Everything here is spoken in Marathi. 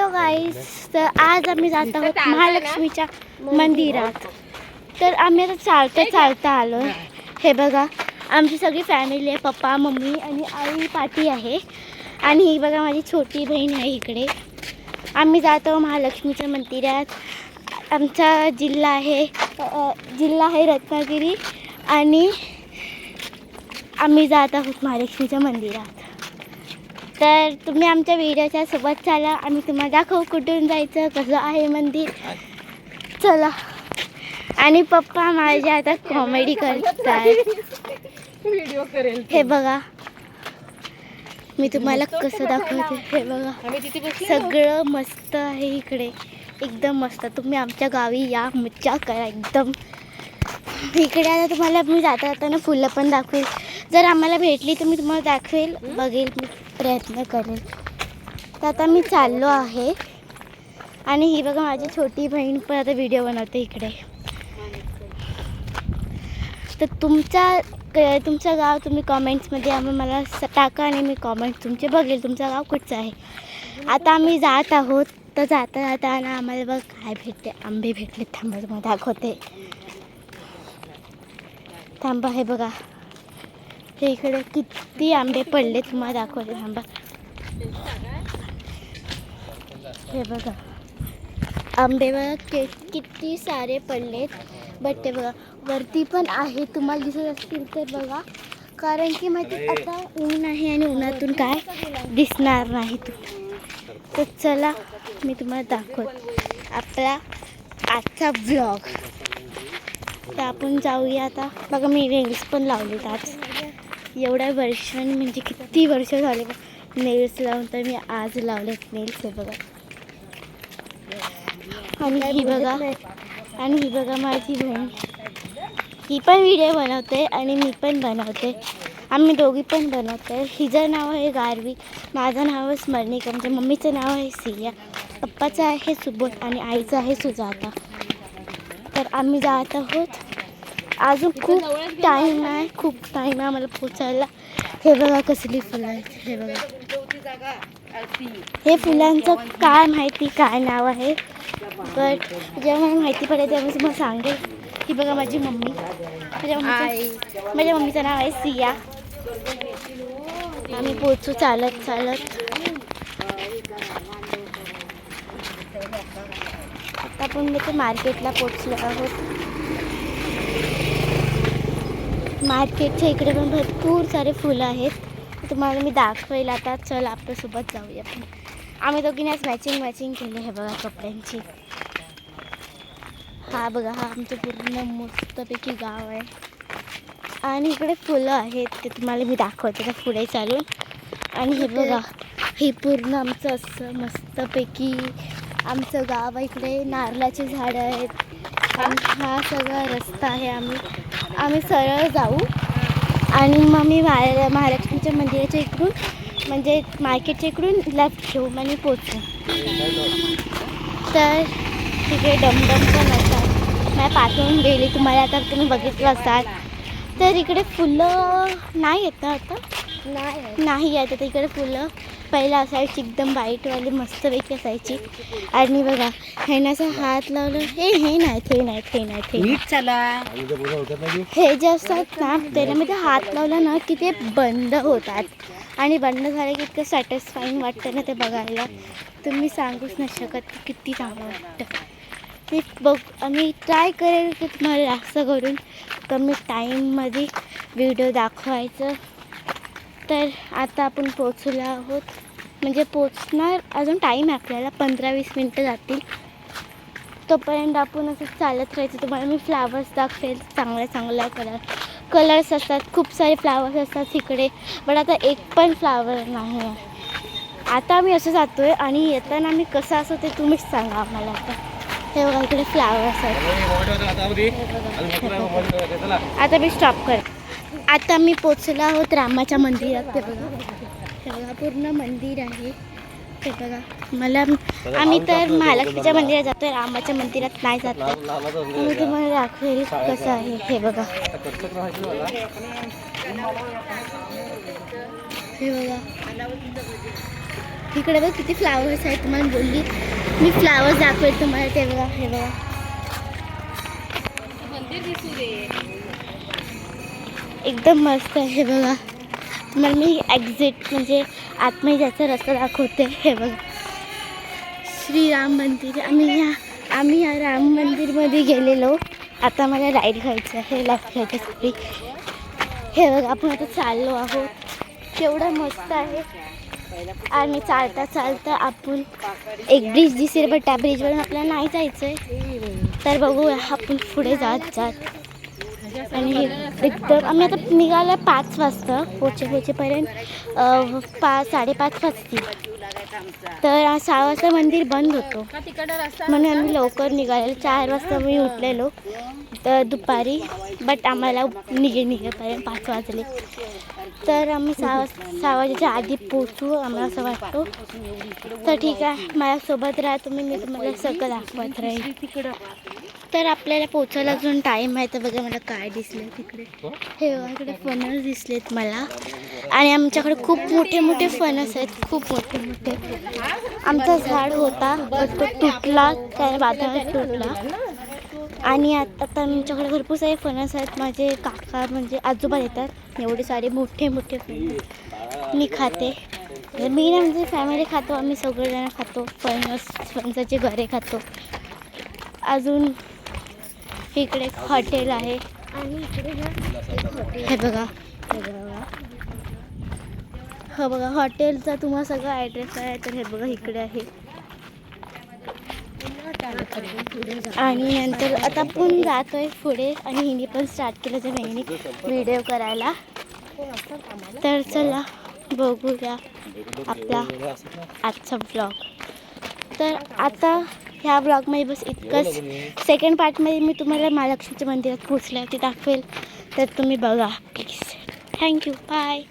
हॅलो गाईस, तर आज आम्ही जात आहोत महालक्ष्मीच्या मंदिरात. तर आम्ही आता चालता आलो. हे बघा, आमची सगळी फॅमिली आहे. पप्पा, मम्मी आणि आई पाठी आहे. आणि ही बघा माझी छोटी बहीण आहे इकडे. आम्ही जातो महालक्ष्मीच्या मंदिरात. आमचा जिल्हा आहे रत्नागिरी. आणि आम्ही जात आहोत महालक्ष्मीच्या मंदिरात. तर तुम्ही आमच्या व्हिडिओच्या सोबत चला. आम्ही तुम्हाला दाखवू कुठून जायचं, कसं आहे मंदिर. चला. आणि पप्पा माझे आता कॉमेडी करतात. व्हिडिओ करेल. हे बघा, मी तुम्हाला कसं दाखवते. हे बघा, सगळं मस्त आहे इकडे, एकदम मस्त. तुम्ही आमच्या गावी या, मज्जा करा एकदम. इकडे आता तुम्हाला मी जाताना फुलं पण दाखवेल. जर आम्हाला भेटली तर मी तुम्हाला दाखवेल, बघेल, मी प्रयत्न करेल. तर आता मी चाललो आहे. आणि ही बघा माझी छोटी बहीण पण आता व्हिडिओ बनवते इकडे. तर तुमचं गाव तुम्ही कॉमेंट्समध्ये मला टाका आणि मी कॉमेंट्स तुमचे बघेल. तुमचं गाव कुठचं आहे. आता आम्ही जात आहोत. तर जाता ना आम्हाला बघ काय भेटते. आंबे भेटले. थांबा तुम्हाला दाखवते. थांबा, हे बघा, हे इकडे किती आंबे पडले तुम्हाला दाखवते. थांबा, हे बघा आंबे बघा किती सारे पडलेत. बट ते बघा वरती पण आहे, तुम्हाला दिसत असतील तर बघा. कारण की माहिती आता ऊन आहे आणि उन्हातून काय दिसणार नाही तर चला मी तुम्हाला दाखवते आपला आजचा व्लॉग. तर आपण जाऊया आता. बघा मी नेल्स पण लावलेत आज. एवढ्या वर्षांनी, म्हणजे किती वर्ष झाले नेल्स लावून, तर मी आज लावलेत नेल्स. हे बघा. आणि ही बघा माझी बहीण. ही पण व्हिडिओ बनवते आणि मी पण बनवते. आम्ही दोघी पण बनवते. हिचं नाव आहे गारवी, माझं नाव आहे स्मरणिका, म्हणजे मम्मीचं नाव आहे सिया, पप्पाचं आहे सुबोध आणि आईचं आहे सुजाता. तर आम्ही जात आहोत. अजून खूप टाईम आहे आम्हाला पोचायला. हे बघा कसली फुलं आहेत. हे बघा, हे फुलांचं काय माहिती काय नाव आहे, बट जेव्हा मला माहिती पडेल तेव्हा मी तुम्हाला सांगेल. ही बघा माझी मम्मी. माझ्या मम्मीचं नाव आहे सिया. आम्ही पोचू चालत. आता आपण मी ते मार्केटला पोचलो आहोत. मार्केटच्या इकडे पण भरपूर सारे फुलं आहेत. तुम्हाला मी दाखवेल आता. चल आपल्यासोबत जाऊया. आम्ही दोघींनी आज मॅचिंग केली. हे बघा कपड्यांची. हा बघा, हा आमचं पूर्ण मस्तपैकी गाव आहे. आणि इकडे फुलं आहेत, ते तुम्हाला मी दाखवते त्या पुढे चालून. आणि हे बघा, हे पूर्ण आमचं असं मस्तपैकी आमचं गाव आहे. इकडे नारळाची झाडं आहेत आणि हा सगळा रस्ता आहे. आम्ही सरळ जाऊ आणि मग मी महालक्ष्मीच्या मंदिराच्या इकडून, म्हणजे मार्केटच्या इकडून लेफ्ट घेऊ आणि पोचू. तर तिकडे डमडम पण असतात. मला पाठवून गेली तुम्हाला, आता तुम्ही बघितलं असाल. तर इकडे फुलं नाही येत आता, नाही येत आता इकडे फुलं. पहिला असायची एकदम वाईटवाली मस्तपैकी असायची. आणि बघा ह्यानं असं हात लावलं, हे नाही चला. हे जे असतात ना त्याच्यामध्ये हात लावलं ना की ते बंद होतात. आणि बंद झालं की इतकं सॅटिस्फाईंग वाटतं ना ते बघायला, तुम्ही सांगूच नाही शकत किती चांगलं वाटतं ते बघ. आम्ही ट्राय करेल की तुम्हाला जास्त करून कमी टाईममध्ये व्हिडिओ दाखवायचं. तर आता आपण पोचलो आहोत, म्हणजे पोचणार अजून टाईम आहे आपल्याला, 15-20 मिनटं जातील. तोपर्यंत आपण असं चालत राहायचं. तुम्हाला मी फ्लावर्स दाखवेल, चांगल्या कलर्स असतात. खूप सारे फ्लावर्स असतात इकडे, पण आता एक पण फ्लावर नाही आहे. आता आम्ही असं जातो आहे आणि येताना आम्ही कसं असं ते तुम्हीच सांगा आम्हाला. आता हे बघा इकडे फ्लावर्स आहेत. आता मी स्टॉप कर. आता मी पोचलो आहोत रामाच्या मंदिरात. ते बघा पूर्ण मंदिर आहे. ते बघा आम्ही तर महालक्ष्मीच्या मंदिरात जातोय, रामाच्या मंदिरात नाही जात. मी तुम्हाला दाखवेल कसं आहे. हे बघा, हे बघा इकडे बघ किती फ्लावर्स आहेत. तुम्हाला बोलली मी फ्लावर्स दाखवेल तुम्हाला. ते बघा, हे बघा मंदिर दिसू दे. एकदम मस्त आहे. हे बघा तुम्हाला मी एक्झिट म्हणजे आतमध्ये जायचा रस्ता दाखवते. हे बघा श्रीराम मंदिर. आम्ही या राम मंदिरमध्ये गेलेलो. आता मला राईड घ्यायचं आहे, लेफ्ट घ्यायचं सगळी. हे बघा आपण आता चाललो आहोत. केवढं मस्त आहे. आणि चालता चालता आपण एक ब्रिज दिसेल, पण त्या ब्रिजवरून आपल्याला नाही जायचं आहे. तर बघू आपण पुढे जात आणि हे एकदम आम्ही आता निघालो 5 वाजता. पोचेपर्यंत 5-5:30 वाजतील. तर 6 वाजता मंदिर बंद होतो म्हणून आम्ही लवकर निघालेलो. 4 वाजता मी उठलेलो तर दुपारी, बट आम्हाला निघेपर्यंत 5 वाजले. तर आम्ही 6 वाजेच्या आधी पोचू आम्हाला असं वाटतो. तर ठीक आहे, माझ्यासोबत राहा तुम्ही, मी तुम्हाला सगळं दाखवत राहील. तर आपल्याला पोचायला अजून टाईम आहे. तर बघा मला काय दिसलं तिकडे. हे बघा इकडे फणस दिसलेत मला. आणि आमच्याकडे खूप मोठे मोठे फणस आहेत, खूप मोठे मोठे. आमचा झाड होता पण तो तुटला, त्या वादळात तुटला. आणि आता आमच्याकडे भरपूर सारे फणस आहेत. माझे काका म्हणजे आजोबा येतात, एवढे सारे मोठे मोठे फणस मी खाते. मी ना म्हणजे फॅमिली खातो, आम्ही सगळेजण खातो फणसाचे गरे खातो. अजून इकडे एक हॉटेल आहे. आणि इकडे हे बघा, हो बघा हॉटेलचा तुम्हाला सगळं ॲड्रेस आहे. तर हे बघा इकडे आहे. आणि नंतर आता आपण जातोय पुढे. आणि हिने पण स्टार्ट केलं जे मेहनी व्हिडिओ करायला. तर चला बघूया आपला आजचा ब्लॉग. तर आता ह्या ब्लॉगमध्ये बस इतकंच. सेकंड पार्टमध्ये मी तुम्हाला महालक्ष्मीच्या मंदिरात पोचल्यावरती दाखवेल. तर तुम्ही बघा प्लीज. Thank you, bye.